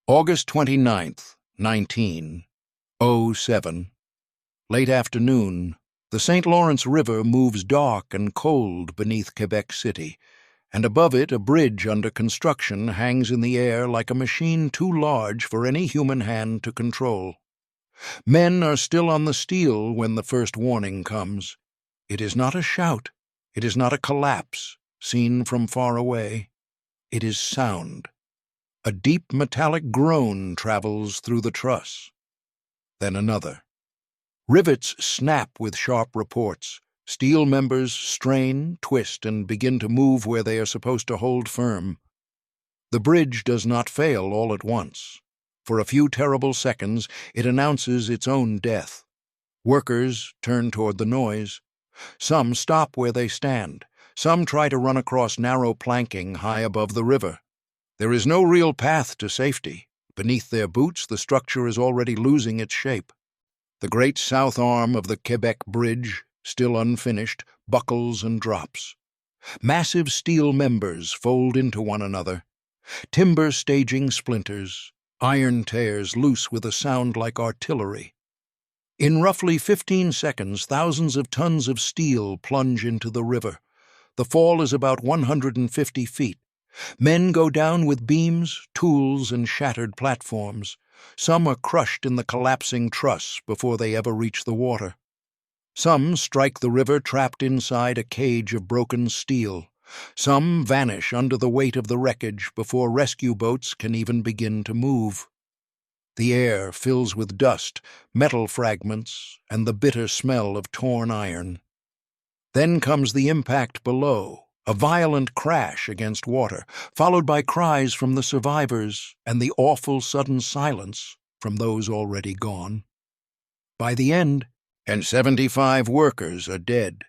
August 29th, 1907. Late afternoon, the St. Lawrence River moves dark and cold beneath Quebec City, and above it a bridge under construction hangs in the air like a machine too large for any human hand to control. Men are still on the steel when the first warning comes. It is not a shout, it is not a collapse, seen from far away. It is sound. A deep metallic groan travels through the truss. Then another. Rivets snap with sharp reports. Steel members strain, twist, and begin to move where they are supposed to hold firm. The bridge does not fail all at once. For a few terrible seconds, it announces its own death. Workers turn toward the noise. Some stop where they stand. Some try to run across narrow planking high above the river. There is no real path to safety. Beneath their boots, the structure is already losing its shape. The great south arm of the Quebec Bridge, still unfinished, buckles and drops. Massive steel members fold into one another. Timber staging splinters, iron tears loose with a sound like artillery. In roughly 15 seconds, thousands of tons of steel plunge into the river. The fall is about 150 feet. Men go down with beams, tools, and shattered platforms. Some are crushed in the collapsing truss before they ever reach the water. Some strike the river trapped inside a cage of broken steel. Some vanish under the weight of the wreckage before rescue boats can even begin to move. The air fills with dust, metal fragments, and the bitter smell of torn iron. Then comes the impact below. A violent crash against water, followed by cries from the survivors and the awful sudden silence from those already gone. By the end, 75 workers are dead.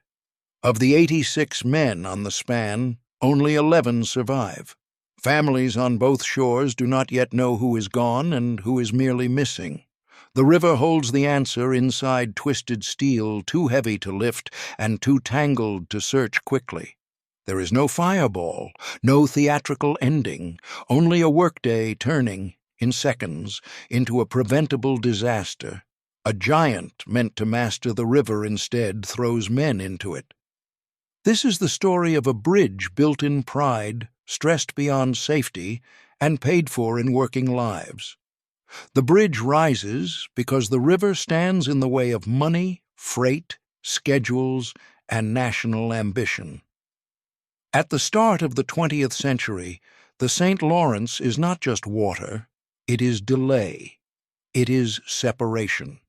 Of the 86 men on the span, only 11 survive. Families on both shores do not yet know who is gone and who is merely missing. The river holds the answer inside twisted steel too heavy to lift and too tangled to search quickly. There is no fireball, no theatrical ending, only a workday turning, in seconds, into a preventable disaster. A giant meant to master the river instead throws men into it. This is the story of a bridge built in pride, stressed beyond safety, and paid for in working lives. The bridge rises because the river stands in the way of money, freight, schedules, and national ambition. At the start of the 20th century, the St. Lawrence is not just water, it is delay. It is separation.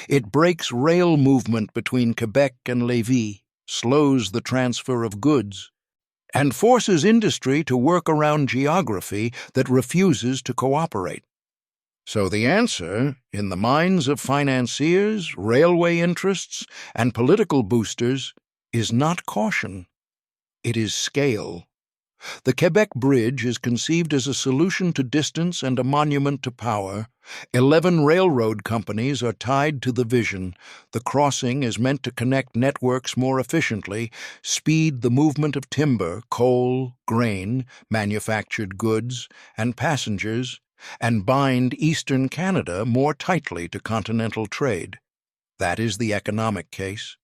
It breaks rail movement between Quebec and Lévis, slows the transfer of goods, and forces industry to work around geography that refuses to cooperate. So the answer, in the minds of financiers, railway interests, and political boosters, is not caution. It is scale. The Quebec Bridge is conceived as a solution to distance and a monument to power. 11 railroad companies are tied to the vision. The crossing is meant to connect networks more efficiently, speed the movement of timber, coal, grain, manufactured goods, and passengers, and bind eastern Canada more tightly to continental trade. That is the economic case.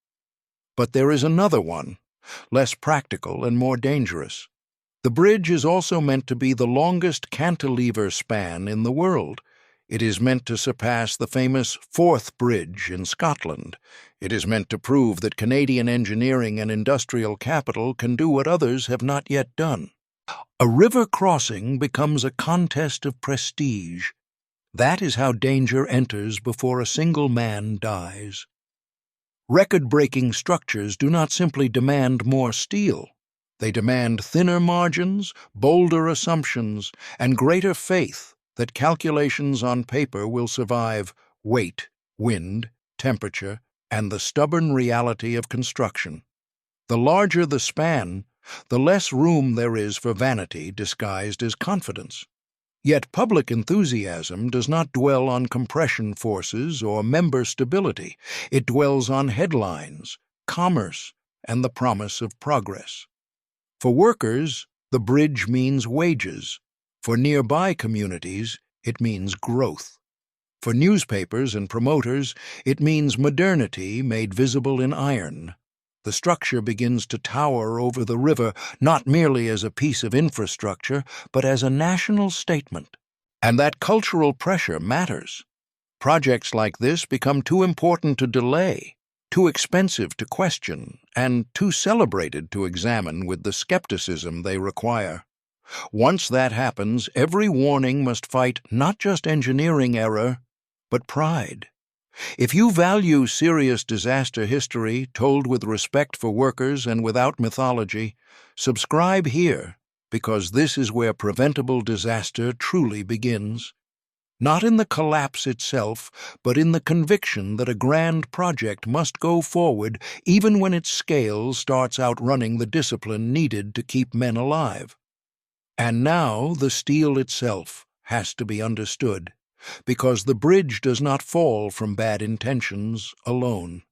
But there is another one, less practical and more dangerous. The bridge is also meant to be the longest cantilever span in the world. It is meant to surpass the famous Forth Bridge in Scotland. It is meant to prove that Canadian engineering and industrial capital can do what others have not yet done. A river crossing becomes a contest of prestige. That is how danger enters before a single man dies. Record-breaking structures do not simply demand more steel. They demand thinner margins, bolder assumptions, and greater faith that calculations on paper will survive weight, wind, temperature, and the stubborn reality of construction. The larger the span, the less room there is for vanity disguised as confidence. Yet public enthusiasm does not dwell on compression forces or member stability. It dwells on headlines, commerce, and the promise of progress. For workers, the bridge means wages. For nearby communities, it means growth. For newspapers and promoters, it means modernity made visible in iron. The structure begins to tower over the river, not merely as a piece of infrastructure, but as a national statement. And that cultural pressure matters. Projects like this become too important to delay, too expensive to question, and too celebrated to examine with the skepticism they require. Once that happens, every warning must fight not just engineering error, but pride. If you value serious disaster history told with respect for workers and without mythology, subscribe here, because this is where preventable disaster truly begins. Not in the collapse itself, but in the conviction that a grand project must go forward even when its scale starts outrunning the discipline needed to keep men alive. And now the steel itself has to be understood, because the bridge does not fall from bad intentions alone.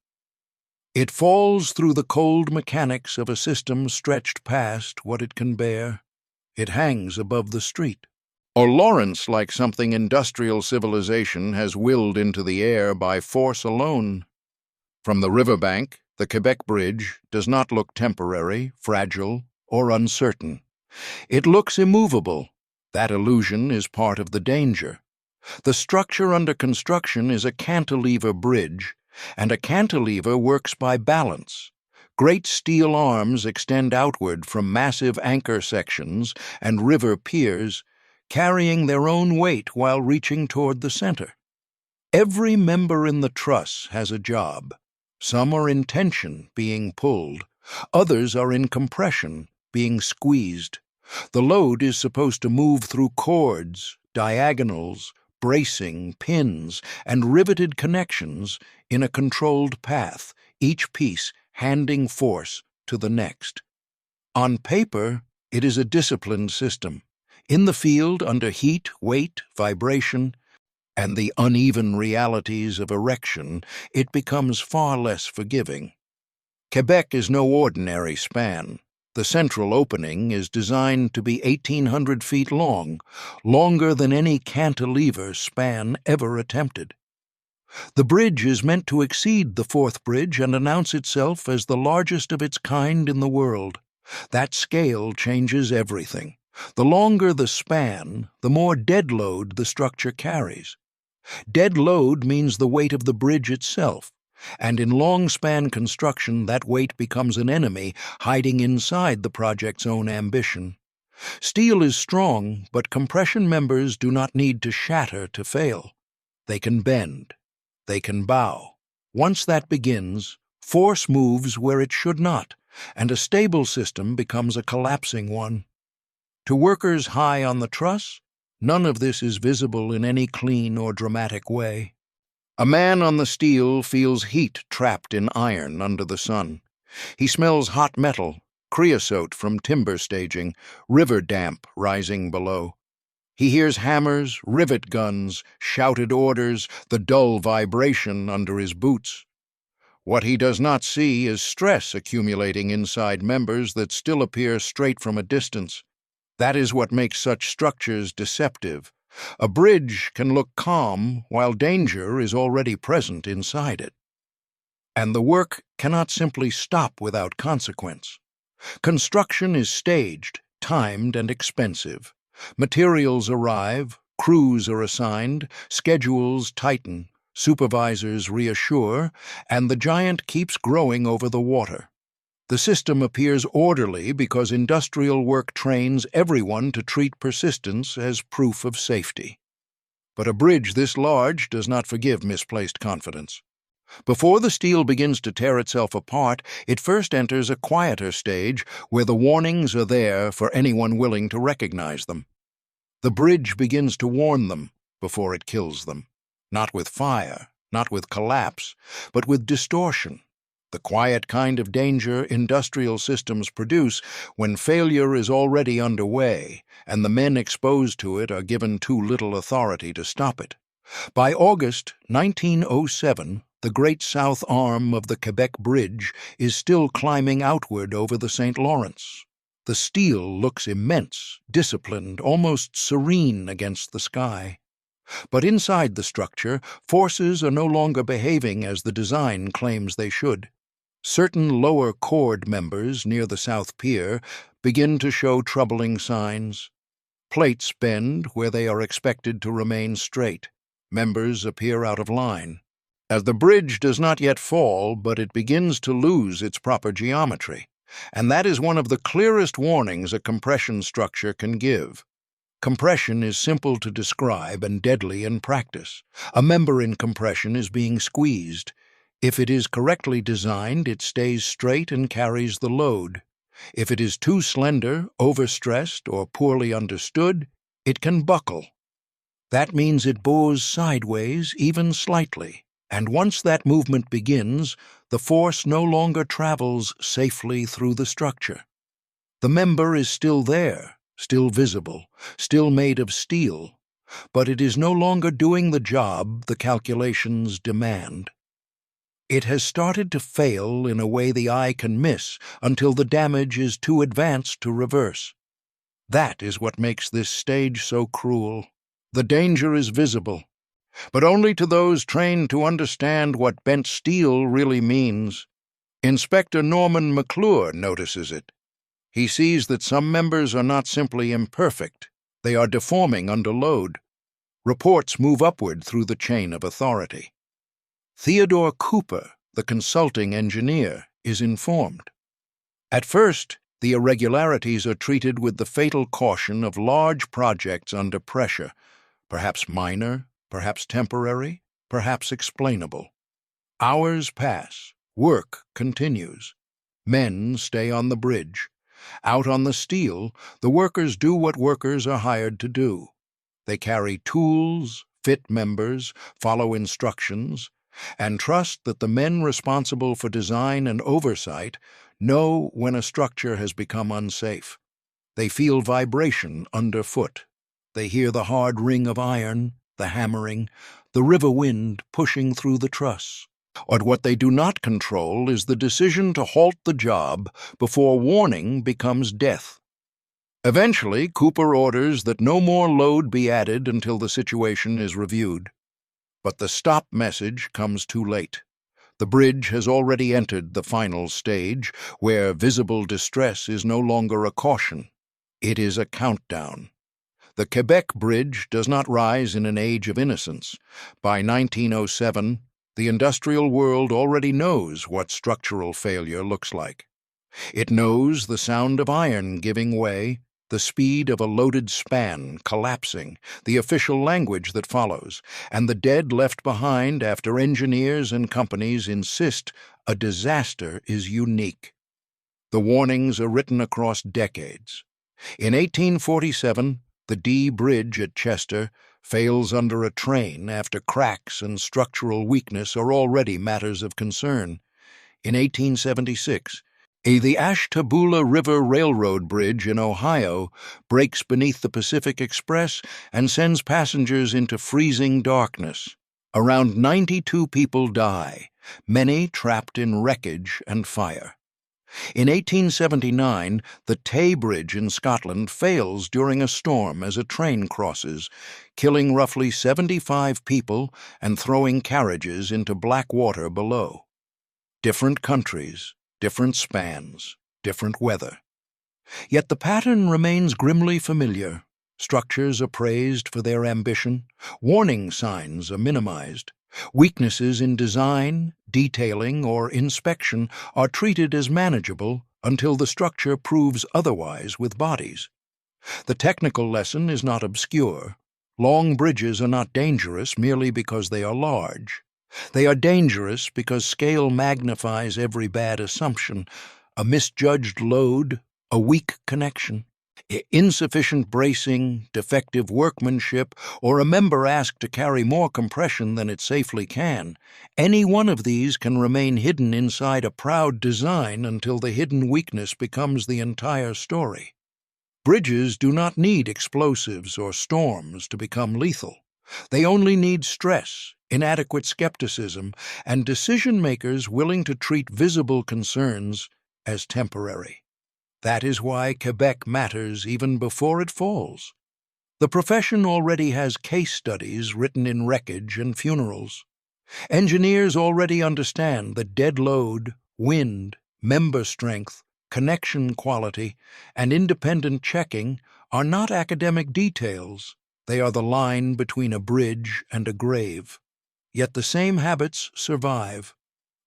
It falls through the cold mechanics of a system stretched past what it can bear. It hangs above the street. Or Lawrence like something industrial civilization has willed into the air by force alone. From the riverbank, the Quebec Bridge does not look temporary, fragile, or uncertain. It looks immovable. That illusion is part of the danger. The structure under construction is a cantilever bridge, and a cantilever works by balance. Great steel arms extend outward from massive anchor sections and river piers, carrying their own weight while reaching toward the center. Every member in the truss has a job. Some are in tension, being pulled. Others are in compression, being squeezed. The load is supposed to move through cords, diagonals, bracing, pins, and riveted connections in a controlled path, each piece handing force to the next. On paper, it is a disciplined system. In the field, under heat, weight, vibration, and the uneven realities of erection, it becomes far less forgiving. Quebec is no ordinary span. The central opening is designed to be 1,800 feet long, longer than any cantilever span ever attempted. The bridge is meant to exceed the fourth bridge and announce itself as the largest of its kind in the world. That scale changes everything. The longer the span, the more dead load the structure carries. Dead load means the weight of the bridge itself, and in long-span construction that weight becomes an enemy hiding inside the project's own ambition. Steel is strong, but compression members do not need to shatter to fail. They can bend. They can bow. Once that begins, force moves where it should not, and a stable system becomes a collapsing one. To workers high on the truss, none of this is visible in any clean or dramatic way. A man on the steel feels heat trapped in iron under the sun. He smells hot metal, creosote from timber staging, river damp rising below. He hears hammers, rivet guns, shouted orders, the dull vibration under his boots. What he does not see is stress accumulating inside members that still appear straight from a distance. That is what makes such structures deceptive. A bridge can look calm while danger is already present inside it. And the work cannot simply stop without consequence. Construction is staged, timed, and expensive. Materials arrive, crews are assigned, schedules tighten, supervisors reassure, and the giant keeps growing over the water. The system appears orderly because industrial work trains everyone to treat persistence as proof of safety. But a bridge this large does not forgive misplaced confidence. Before the steel begins to tear itself apart, it first enters a quieter stage where the warnings are there for anyone willing to recognize them. The bridge begins to warn them before it kills them, not with fire, not with collapse, but with distortion. The quiet kind of danger industrial systems produce when failure is already underway and the men exposed to it are given too little authority to stop it. By August 1907, the great south arm of the Quebec Bridge is still climbing outward over the St. Lawrence. The steel looks immense, disciplined, almost serene against the sky. But inside the structure, forces are no longer behaving as the design claims they should. Certain lower chord members near the south pier begin to show troubling signs. Plates bend where they are expected to remain straight. Members appear out of line. As the bridge does not yet fall, but it begins to lose its proper geometry. And that is one of the clearest warnings a compression structure can give. Compression is simple to describe and deadly in practice. A member in compression is being squeezed. If it is correctly designed, it stays straight and carries the load. If it is too slender, overstressed, or poorly understood, it can buckle. That means it bows sideways, even slightly, and once that movement begins, the force no longer travels safely through the structure. The member is still there, still visible, still made of steel, but it is no longer doing the job the calculations demand. It has started to fail in a way the eye can miss until the damage is too advanced to reverse. That is what makes this stage so cruel. The danger is visible, but only to those trained to understand what bent steel really means. Inspector Norman McClure notices it. He sees that some members are not simply imperfect, they are deforming under load. Reports move upward through the chain of authority. Theodore Cooper, the consulting engineer, is informed. At first, the irregularities are treated with the fatal caution of large projects under pressure, perhaps minor, perhaps temporary, perhaps explainable. Hours pass, work continues. Men stay on the bridge. Out on the steel, the workers do what workers are hired to do. They carry tools, fit members, follow instructions, and trust that the men responsible for design and oversight know when a structure has become unsafe. They feel vibration underfoot. They hear the hard ring of iron, the hammering, the river wind pushing through the truss. But what they do not control is the decision to halt the job before warning becomes death. Eventually, Cooper orders that no more load be added until the situation is reviewed. But the stop message comes too late. The bridge has already entered the final stage, where visible distress is no longer a caution. It is a countdown. The Quebec Bridge does not rise in an age of innocence. By 1907, the industrial world already knows what structural failure looks like. It knows the sound of iron giving way, the speed of a loaded span collapsing, the official language that follows, and the dead left behind after engineers and companies insist a disaster is unique. The warnings are written across decades. In 1847, the D Bridge at Chester fails under a train after cracks and structural weakness are already matters of concern. In 1876, the Ashtabula River Railroad Bridge in Ohio breaks beneath the Pacific Express and sends passengers into freezing darkness. Around 92 people die, many trapped in wreckage and fire. In 1879, the Tay Bridge in Scotland fails during a storm as a train crosses, killing roughly 75 people and throwing carriages into black water below. Different countries, different spans, different weather. Yet the pattern remains grimly familiar. Structures are praised for their ambition, warning signs are minimized. Weaknesses in design, detailing, or inspection are treated as manageable until the structure proves otherwise with bodies. The technical lesson is not obscure. Long bridges are not dangerous merely because they are large. They are dangerous because scale magnifies every bad assumption, a misjudged load, a weak connection. Insufficient bracing, defective workmanship, or a member asked to carry more compression than it safely can, any one of these can remain hidden inside a proud design until the hidden weakness becomes the entire story. Bridges do not need explosives or storms to become lethal. They only need stress, inadequate skepticism, and decision-makers willing to treat visible concerns as temporary. That is why Quebec matters even before it falls. The profession already has case studies written in wreckage and funerals. Engineers already understand that dead load, wind, member strength, connection quality, and independent checking are not academic details. They are the line between a bridge and a grave. Yet the same habits survive.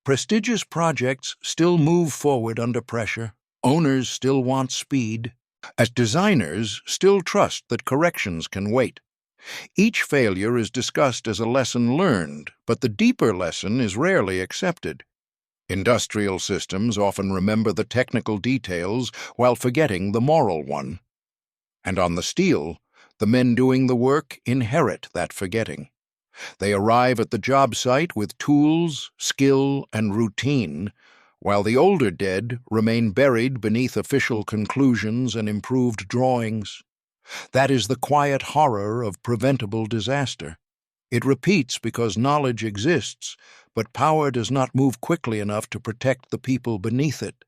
Prestigious projects still move forward under pressure. Owners still want speed. As designers still trust that corrections can wait. Each failure is discussed as a lesson learned, but the deeper lesson is rarely accepted. Industrial systems often remember the technical details while forgetting the moral one. And on the steel, the men doing the work inherit that forgetting. They arrive at the job site with tools, skill, and routine, while the older dead remain buried beneath official conclusions and improved drawings. That is the quiet horror of preventable disaster. It repeats because knowledge exists, but power does not move quickly enough to protect the people beneath it.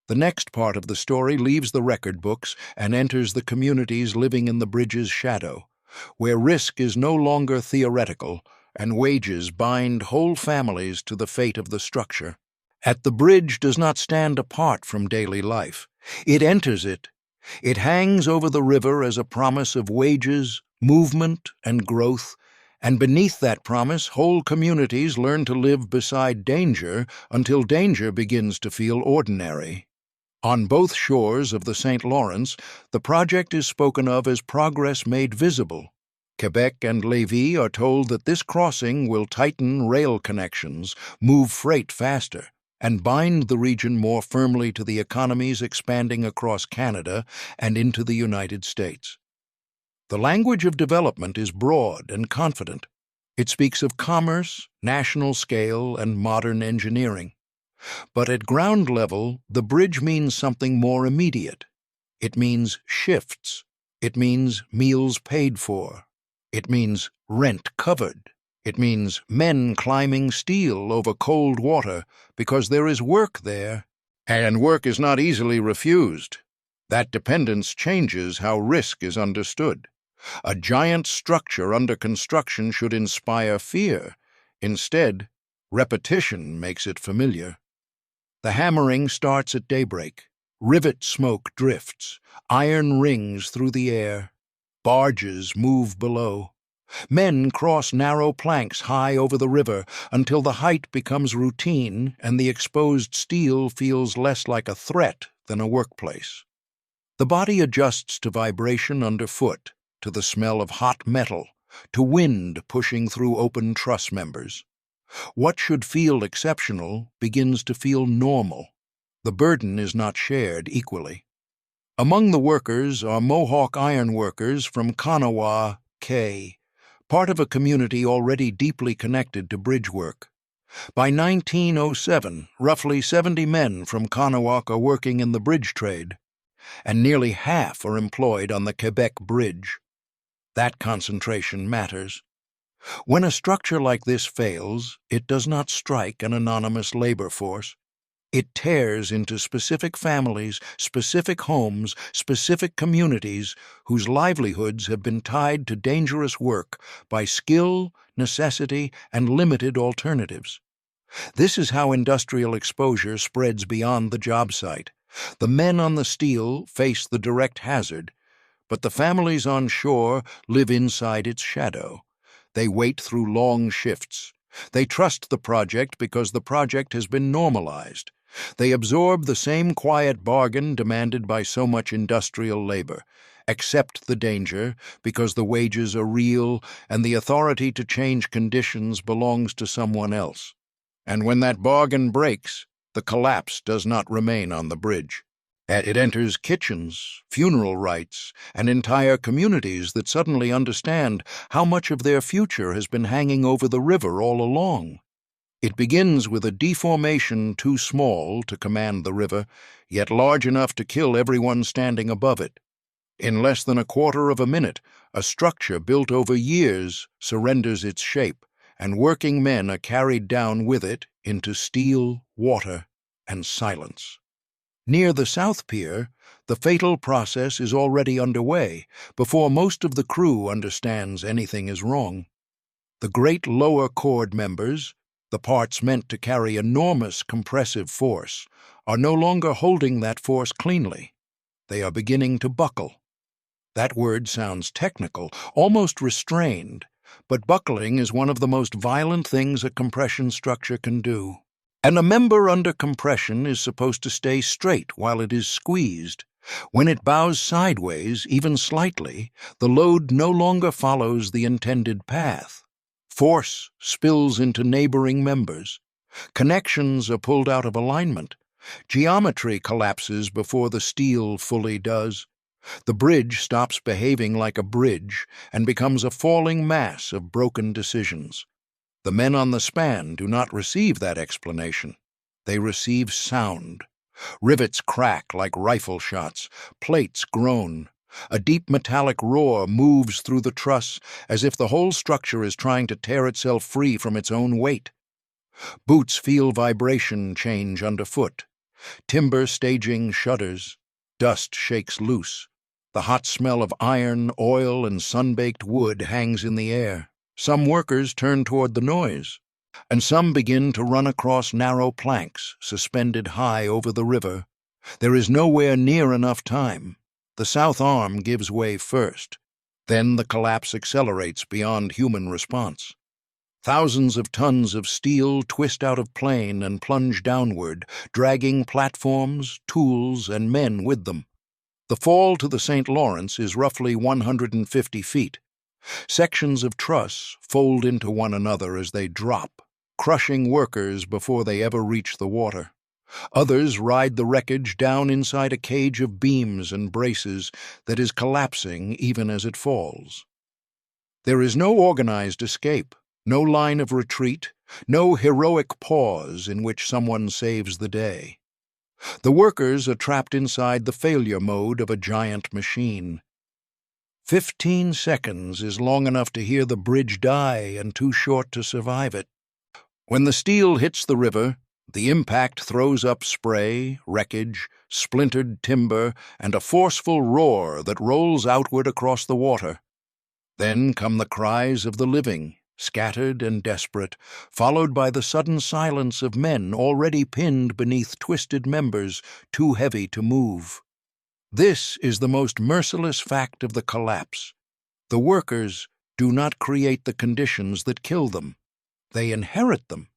The next part of the story leaves the record books and enters the communities living in the bridge's shadow, where risk is no longer theoretical and wages bind whole families to the fate of the structure. The bridge does not stand apart from daily life. It enters it. It hangs over the river as a promise of wages, movement, and growth, and beneath that promise, whole communities learn to live beside danger until danger begins to feel ordinary. On both shores of the St. Lawrence, the project is spoken of as progress made visible. Quebec and Lévis are told that this crossing will tighten rail connections, move freight faster, and bind the region more firmly to the economies expanding across Canada and into the United States. The language of development is broad and confident. It speaks of commerce, national scale, and modern engineering. But at ground level, the bridge means something more immediate. It means shifts. It means meals paid for. It means rent covered. It means men climbing steel over cold water because there is work there, and work is not easily refused. That dependence changes how risk is understood. A giant structure under construction should inspire fear. Instead, repetition makes it familiar. The hammering starts at daybreak. Rivet smoke drifts. Iron rings through the air. Barges move below. Men cross narrow planks high over the river until the height becomes routine and the exposed steel feels less like a threat than a workplace. The body adjusts to vibration underfoot, to the smell of hot metal, to wind pushing through open truss members. What should feel exceptional begins to feel normal. The burden is not shared equally. Among the workers are Mohawk ironworkers from Kanawha, K., part of a community already deeply connected to bridge work. By 1907, roughly 70 men from Kanawha are working in the bridge trade, and nearly half are employed on the Quebec Bridge. That concentration matters. When a structure like this fails, it does not strike an anonymous labor force. It tears into specific families, specific homes, specific communities whose livelihoods have been tied to dangerous work by skill, necessity, and limited alternatives. This is how industrial exposure spreads beyond the job site. The men on the steel face the direct hazard, but the families on shore live inside its shadow. They wait through long shifts. They trust the project because the project has been normalized. They absorb the same quiet bargain demanded by so much industrial labor, accept the danger because the wages are real and the authority to change conditions belongs to someone else. And when that bargain breaks, the collapse does not remain on the bridge. It enters kitchens, funeral rites, and entire communities that suddenly understand how much of their future has been hanging over the river all along. It begins with a deformation too small to command the river, yet large enough to kill everyone standing above it. In less than a quarter of a minute, a structure built over years surrenders its shape, and working men are carried down with it into steel, water, and silence. Near the South Pier, the fatal process is already underway before most of the crew understands anything is wrong. The great lower chord members, the parts meant to carry enormous compressive force, are no longer holding that force cleanly. They are beginning to buckle. That word sounds technical, almost restrained, but buckling is one of the most violent things a compression structure can do. And a member under compression is supposed to stay straight while it is squeezed. When it bows sideways, even slightly, the load no longer follows the intended path. Force spills into neighboring members. Connections are pulled out of alignment. Geometry collapses before the steel fully does. The bridge stops behaving like a bridge and becomes a falling mass of broken decisions. The men on the span do not receive that explanation. They receive sound. Rivets crack like rifle shots. Plates groan. A deep metallic roar moves through the truss as if the whole structure is trying to tear itself free from its own weight. Boots feel vibration change underfoot. Timber staging shudders. Dust shakes loose. The hot smell of iron, oil, and sun-baked wood hangs in the air. Some workers turn toward the noise, and some begin to run across narrow planks suspended high over the river. There is nowhere near enough time. The south arm gives way first. Then the collapse accelerates beyond human response. Thousands of tons of steel twist out of plane and plunge downward, dragging platforms, tools, and men with them. The fall to the St. Lawrence is roughly 150 feet. Sections of truss fold into one another as they drop, crushing workers before they ever reach the water. Others ride the wreckage down inside a cage of beams and braces that is collapsing even as it falls. There is no organized escape, no line of retreat, no heroic pause in which someone saves the day. The workers are trapped inside the failure mode of a giant machine. 15 seconds is long enough to hear the bridge die and too short to survive it. When the steel hits the river, the impact throws up spray, wreckage, splintered timber, and a forceful roar that rolls outward across the water. Then come the cries of the living, scattered and desperate, followed by the sudden silence of men already pinned beneath twisted members too heavy to move. This is the most merciless fact of the collapse. The workers do not create the conditions that kill them. They inherit them.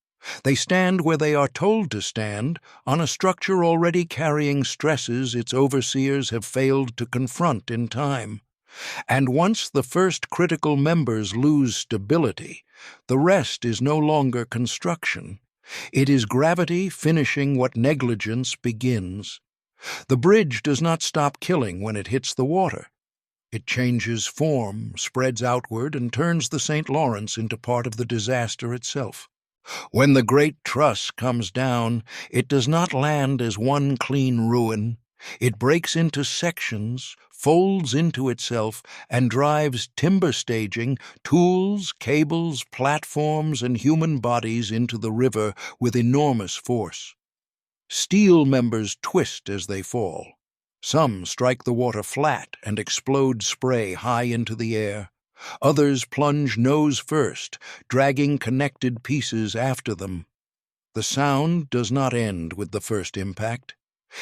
They stand where they are told to stand, on a structure already carrying stresses its overseers have failed to confront in time. And once the first critical members lose stability, the rest is no longer construction. It is gravity finishing what negligence begins. The bridge does not stop killing when it hits the water. It changes form, spreads outward, and turns the St. Lawrence into part of the disaster itself. When the great truss comes down, it does not land as one clean ruin. It breaks into sections, folds into itself, and drives timber staging, tools, cables, platforms, and human bodies into the river with enormous force. Steel members twist as they fall. Some strike the water flat and explode spray high into the air. Others plunge nose first, dragging connected pieces after them. The sound does not end with the first impact.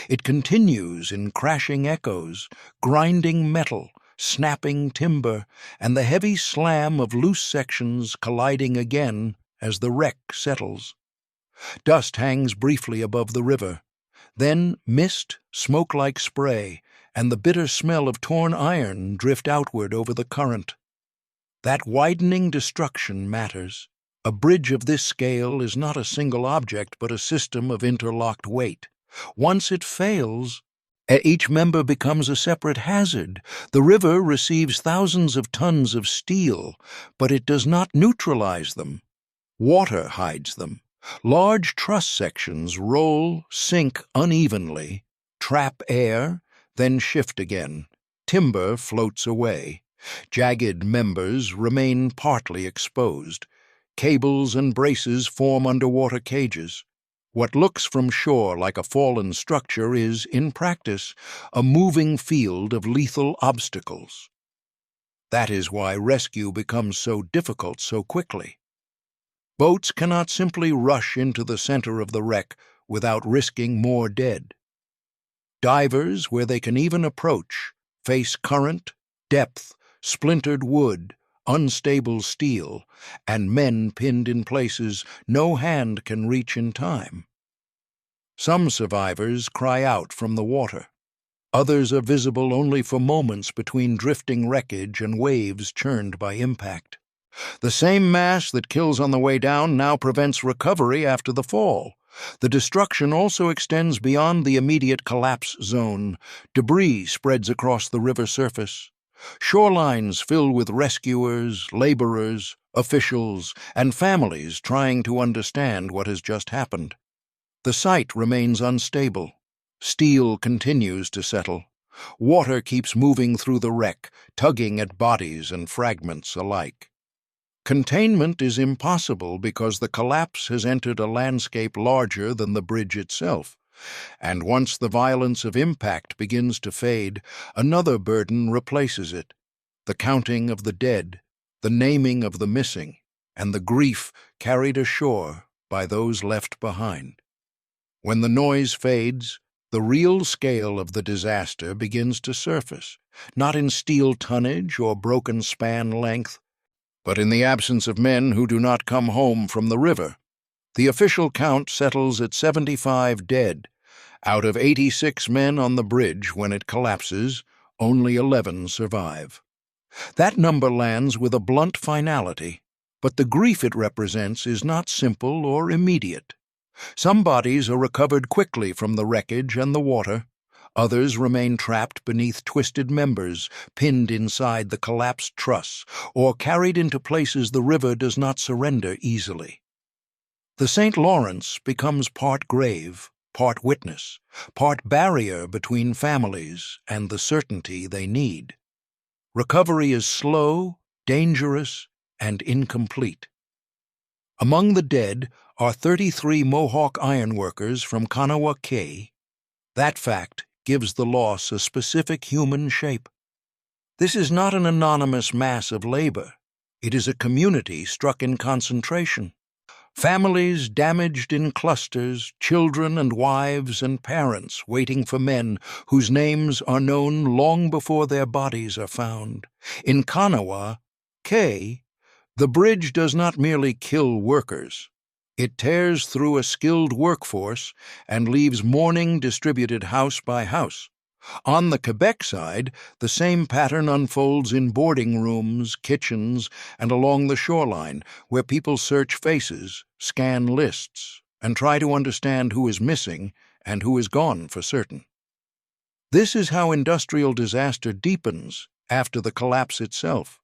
It continues in crashing echoes, grinding metal, snapping timber, and the heavy slam of loose sections colliding again as the wreck settles. Dust hangs briefly above the river. Then mist, smoke-like spray, and the bitter smell of torn iron drift outward over the current. That widening destruction matters. A bridge of this scale is not a single object but a system of interlocked weight. Once it fails, each member becomes a separate hazard. The river receives thousands of tons of steel, but it does not neutralize them. Water hides them. Large truss sections roll, sink unevenly, trap air, then shift again. Timber floats away. Jagged members remain partly exposed. Cables and braces form underwater cages. What looks from shore like a fallen structure is, in practice, a moving field of lethal obstacles. That is why rescue becomes so difficult so quickly. Boats cannot simply rush into the center of the wreck without risking more dead. Divers, where they can even approach, face current, depth, splintered wood, unstable steel, and men pinned in places no hand can reach in time. Some survivors cry out from the water. Others are visible only for moments between drifting wreckage and waves churned by impact. The same mass that kills on the way down now prevents recovery after the fall. The destruction also extends beyond the immediate collapse zone. Debris spreads across the river surface. Shorelines fill with rescuers, laborers, officials, and families trying to understand what has just happened. The site remains unstable. Steel continues to settle. Water keeps moving through the wreck, tugging at bodies and fragments alike. Containment is impossible because the collapse has entered a landscape larger than the bridge itself. And once the violence of impact begins to fade, another burden replaces it: the counting of the dead, the naming of the missing, and the grief carried ashore by those left behind. When the noise fades, the real scale of the disaster begins to surface, not in steel tonnage or broken span length, but in the absence of men who do not come home from the river. The official count settles at 75 dead. Out of 86 men on the bridge when it collapses, only 11 survive. That number lands with a blunt finality, but the grief it represents is not simple or immediate. Some bodies are recovered quickly from the wreckage and the water. Others remain trapped beneath twisted members, pinned inside the collapsed truss, or carried into places the river does not surrender easily. The St. Lawrence becomes part grave, part witness, part barrier between families and the certainty they need. Recovery is slow, dangerous, and incomplete. Among the dead are 33 Mohawk ironworkers from Kanawha Cay. That fact gives the loss a specific human shape. This is not an anonymous mass of labor. It is a community struck in concentration. Families damaged in clusters, children and wives and parents waiting for men whose names are known long before their bodies are found. In Kanawha Cay, the bridge does not merely kill workers. It tears through a skilled workforce and leaves mourning distributed house by house. On the Quebec side, the same pattern unfolds in boarding rooms, kitchens, and along the shoreline, where people search faces, scan lists, and try to understand who is missing and who is gone for certain. This is how industrial disaster deepens after the collapse itself.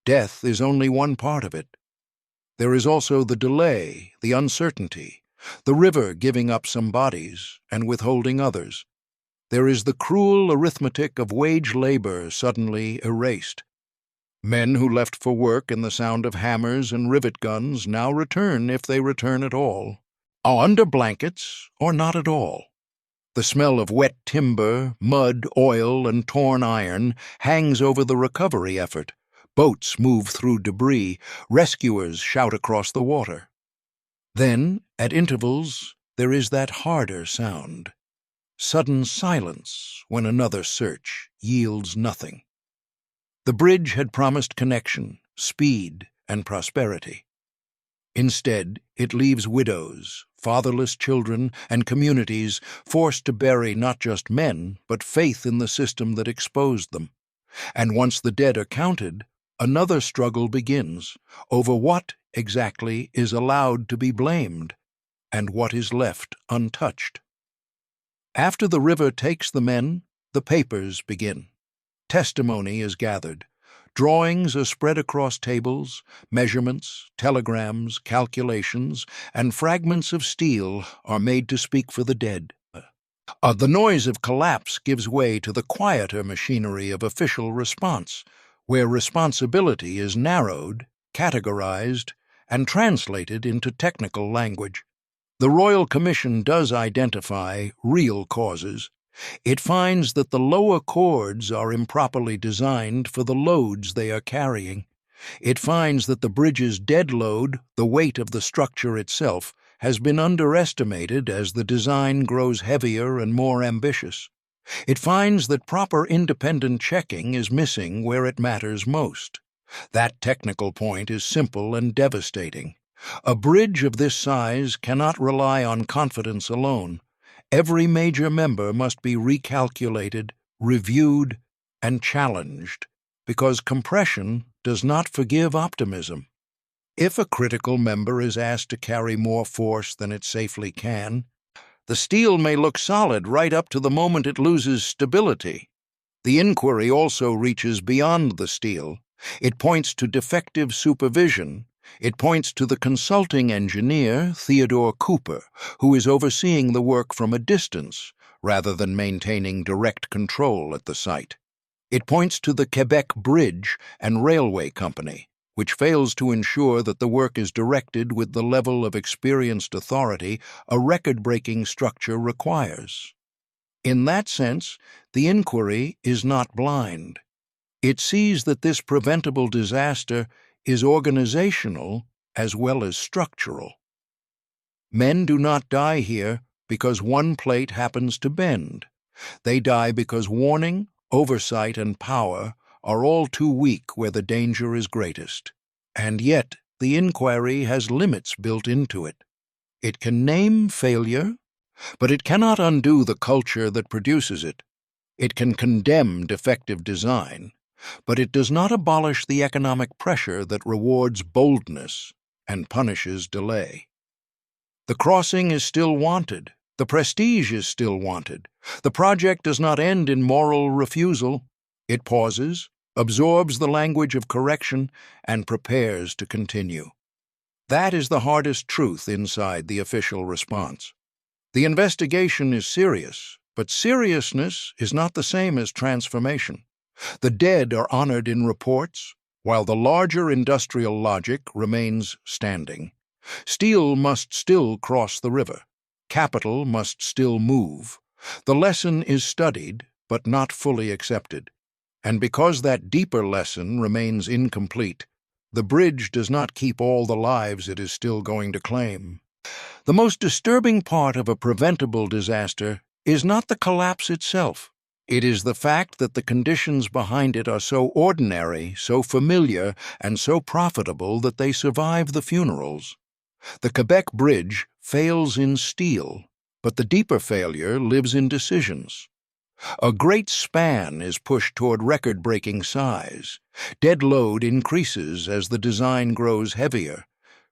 Death is only one part of it. There is also the delay, the uncertainty, the river giving up some bodies and withholding others. There is the cruel arithmetic of wage labor suddenly erased. Men who left for work in the sound of hammers and rivet guns now return, if they return at all, under blankets or not at all. The smell of wet timber, mud, oil, and torn iron hangs over the recovery effort. Boats move through debris, rescuers shout across the water. Then, at intervals, there is that harder sound. Sudden silence when another search yields nothing. The bridge had promised connection, speed, and prosperity. Instead, it leaves widows, fatherless children, and communities forced to bury not just men, but faith in the system that exposed them. And once the dead are counted, another struggle begins over what exactly is allowed to be blamed and what is left untouched. After the river takes the men, the papers begin. Testimony is gathered. Drawings are spread across tables, measurements, telegrams, calculations, and fragments of steel are made to speak for the dead. The noise of collapse gives way to the quieter machinery of official response, where responsibility is narrowed, categorized, and translated into technical language. The Royal Commission does identify real causes. It finds that the lower chords are improperly designed for the loads they are carrying. It finds that the bridge's dead load, the weight of the structure itself, has been underestimated as the design grows heavier and more ambitious. It finds that proper independent checking is missing where it matters most. That technical point is simple and devastating. A bridge of this size cannot rely on confidence alone. Every major member must be recalculated, reviewed, and challenged, because compression does not forgive optimism. If a critical member is asked to carry more force than it safely can, the steel may look solid right up to the moment it loses stability. The inquiry also reaches beyond the steel. It points to defective supervision. It points to the consulting engineer, Theodore Cooper, who is overseeing the work from a distance rather than maintaining direct control at the site. It points to the Quebec Bridge and Railway Company, which fails to ensure that the work is directed with the level of experienced authority a record-breaking structure requires. In that sense, the inquiry is not blind. It sees that this preventable disaster is organizational as well as structural. Men do not die here because one plate happens to bend. They die because warning, oversight, and power are all too weak where the danger is greatest. And yet, the inquiry has limits built into it. It can name failure, but it cannot undo the culture that produces it. It can condemn defective design, but it does not abolish the economic pressure that rewards boldness and punishes delay. The crossing is still wanted. The prestige is still wanted. The project does not end in moral refusal. It pauses, absorbs the language of correction, and prepares to continue. That is the hardest truth inside the official response. The investigation is serious, but seriousness is not the same as transformation. The dead are honored in reports, while the larger industrial logic remains standing. Steel must still cross the river. Capital must still move. The lesson is studied, but not fully accepted. And because that deeper lesson remains incomplete, the bridge does not keep all the lives it is still going to claim. The most disturbing part of a preventable disaster is not the collapse itself. It is the fact that the conditions behind it are so ordinary, so familiar, and so profitable that they survive the funerals. The Quebec Bridge fails in steel, but the deeper failure lives in decisions. A great span is pushed toward record-breaking size. Dead load increases as the design grows heavier.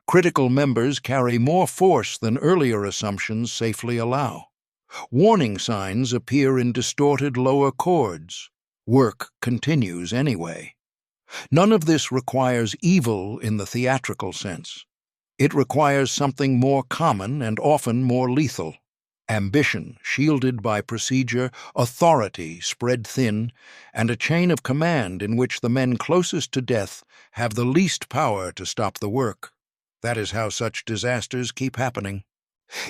Critical members carry more force than earlier assumptions safely allow. Warning signs appear in distorted lower chords. Work continues anyway. None of this requires evil in the theatrical sense. It requires something more common and often more lethal. Ambition, shielded by procedure, authority spread thin, and a chain of command in which the men closest to death have the least power to stop the work. That is how such disasters keep happening.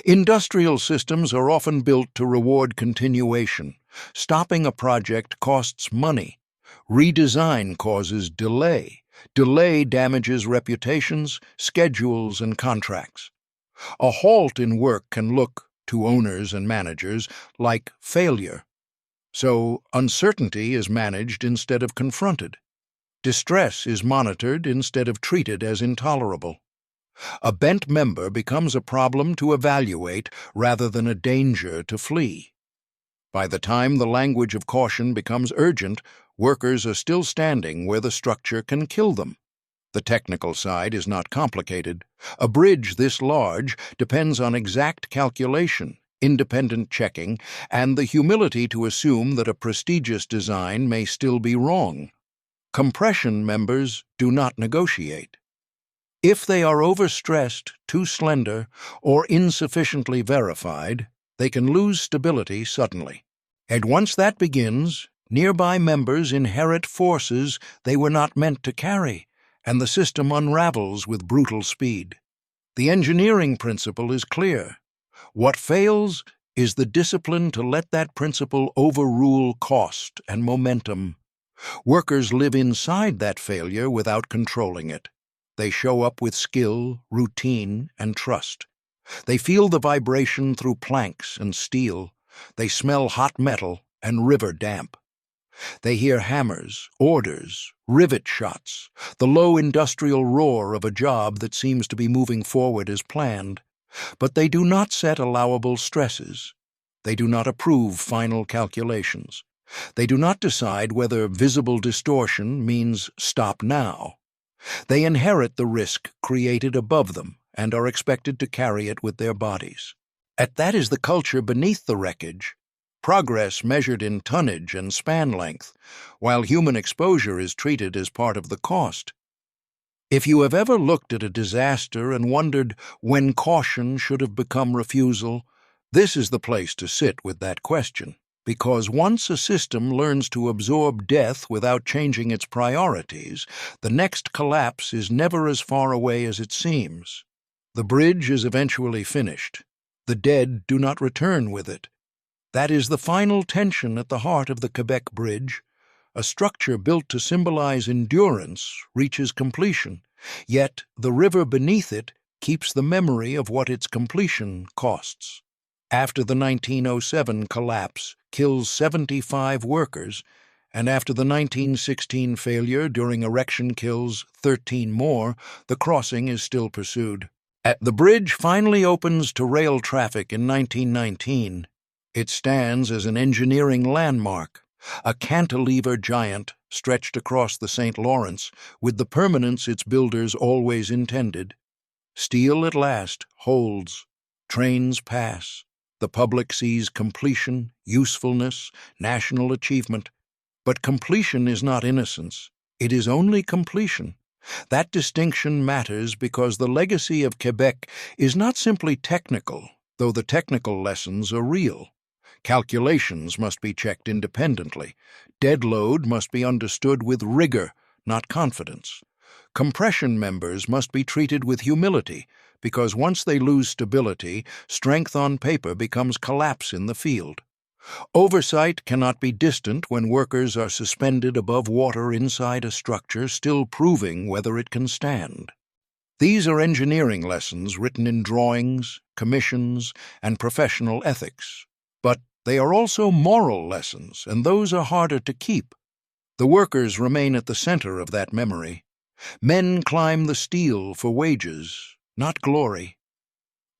Industrial systems are often built to reward continuation. Stopping a project costs money. Redesign causes delay. Delay damages reputations, schedules, and contracts. A halt in work can look, to owners and managers, like failure. So uncertainty is managed instead of confronted. Distress is monitored instead of treated as intolerable. A bent member becomes a problem to evaluate rather than a danger to flee. By the time the language of caution becomes urgent, workers are still standing where the structure can kill them. The technical side is not complicated. A bridge this large depends on exact calculation, independent checking, and the humility to assume that a prestigious design may still be wrong. Compression members do not negotiate. If they are overstressed, too slender, or insufficiently verified, they can lose stability suddenly. And once that begins, nearby members inherit forces they were not meant to carry, and the system unravels with brutal speed. The engineering principle is clear. What fails is the discipline to let that principle overrule cost and momentum. Workers live inside that failure without controlling it. They show up with skill, routine, and trust. They feel the vibration through planks and steel. They smell hot metal and river damp. They hear hammers, orders, rivet shots, the low industrial roar of a job that seems to be moving forward as planned. But they do not set allowable stresses. They do not approve final calculations. They do not decide whether visible distortion means stop now. They inherit the risk created above them and are expected to carry it with their bodies. That is the culture beneath the wreckage. Progress measured in tonnage and span length, while human exposure is treated as part of the cost. If you have ever looked at a disaster and wondered when caution should have become refusal, this is the place to sit with that question. Because once a system learns to absorb death without changing its priorities, the next collapse is never as far away as it seems. The bridge is eventually finished. The dead do not return with it. That is the final tension at the heart of the Quebec Bridge. A structure built to symbolize endurance reaches completion, yet the river beneath it keeps the memory of what its completion costs. After the 1907 collapse kills 75 workers, and after the 1916 failure during erection kills 13 more, the crossing is still pursued. The bridge finally opens to rail traffic in 1919. It stands as an engineering landmark, a cantilever giant stretched across the St. Lawrence with the permanence its builders always intended. Steel at last holds. Trains pass. The public sees completion, usefulness, national achievement. But completion is not innocence. It is only completion. That distinction matters because the legacy of Quebec is not simply technical, though the technical lessons are real. Calculations must be checked independently. Dead load must be understood with rigor, not confidence. Compression members must be treated with humility, because once they lose stability, strength on paper becomes collapse in the field. Oversight cannot be distant when workers are suspended above water inside a structure still proving whether it can stand. These are engineering lessons written in drawings, commissions, and professional ethics. But they are also moral lessons, and those are harder to keep. The workers remain at the center of that memory. Men climb the steel for wages, not glory.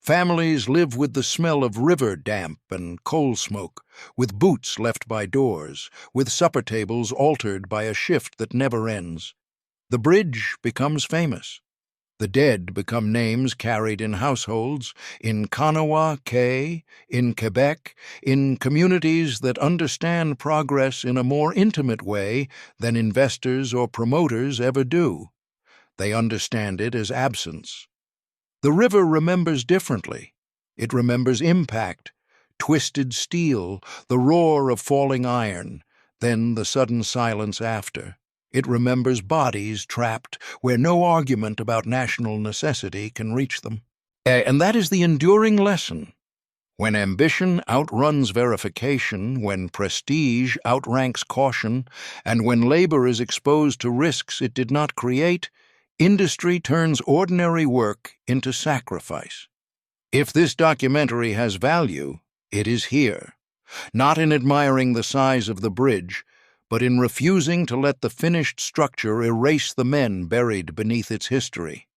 Families live with the smell of river damp and coal smoke, with boots left by doors, with supper tables altered by a shift that never ends. The bridge becomes famous. The dead become names carried in households, in Kanawha, Quay, in Quebec, in communities that understand progress in a more intimate way than investors or promoters ever do. They understand it as absence. The river remembers differently. It remembers impact, twisted steel, the roar of falling iron, then the sudden silence after. It remembers bodies trapped where no argument about national necessity can reach them. And that is the enduring lesson. When ambition outruns verification, when prestige outranks caution, and when labor is exposed to risks it did not create, industry turns ordinary work into sacrifice. If this documentary has value, it is here, not in admiring the size of the bridge, but in refusing to let the finished structure erase the men buried beneath its history.